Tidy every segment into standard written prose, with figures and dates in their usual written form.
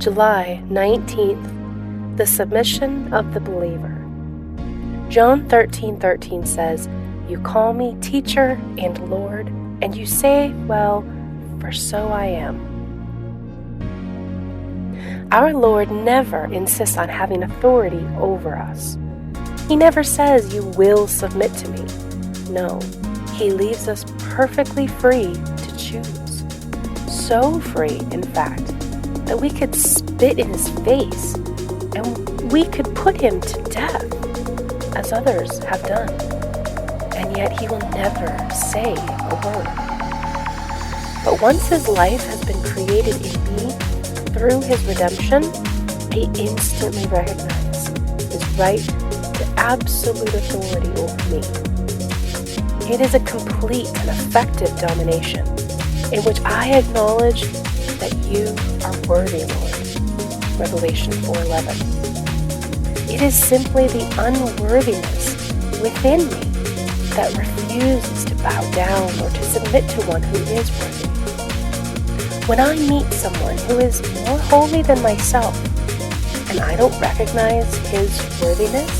July 19th, the submission of the believer. John 13:13 says, "You call me teacher and Lord, and you say, well, for so I am." Our Lord never insists on having authority over us. He never says, "You will submit to me." No, He leaves us perfectly free to choose. So free, in fact, that we could spit in His face and we could put Him to death, as others have done. And yet He will never say a word. But once His life has been created in me through His redemption, I instantly recognize His right to absolute authority over me. It is a complete and effective domination in which I acknowledge that you are worthy, Lord. Revelation 4:11. It is simply the unworthiness within me that refuses to bow down or to submit to one who is worthy. When I meet someone who is more holy than myself, and I don't recognize His worthiness,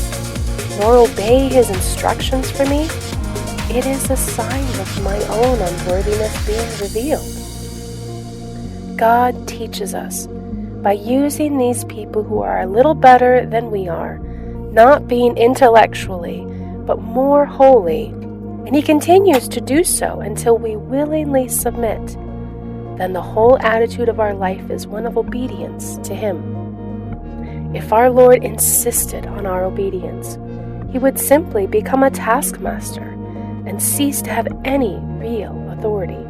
nor obey His instructions for me, it is a sign of my own unworthiness being revealed. God teaches us by using these people who are a little better than we are, not being intellectually, but more holy, and He continues to do so until we willingly submit. Then the whole attitude of our life is one of obedience to Him. If our Lord insisted on our obedience, He would simply become a taskmaster and cease to have any real authority.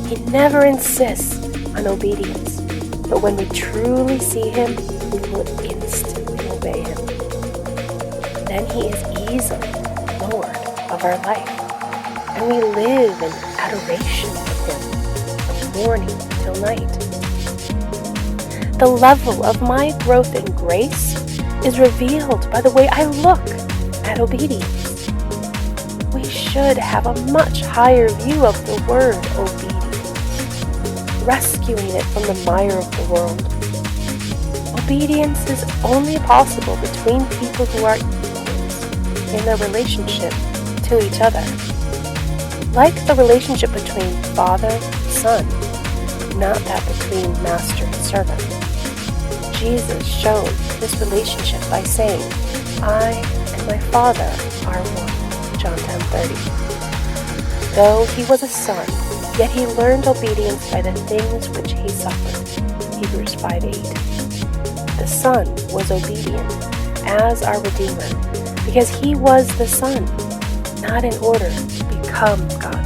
He never insists on obedience, but when we truly see Him, we will instantly obey Him. Then He is easily Lord of our life, and we live in adoration of Him from morning till night. The level of my growth in grace is revealed by the way I look at obedience. We should have a much higher view of the word obedience, rescuing it from the mire of the world. Obedience is only possible between people who are equals in their relationship to each other. Like the relationship between father and son, not that between master and servant. Jesus showed this relationship by saying, "I and my Father are one." John 10:30. Though He was a son, yet He learned obedience by the things which He suffered. Hebrews 5:8. The Son was obedient as our Redeemer because He was the Son, not in order to become God.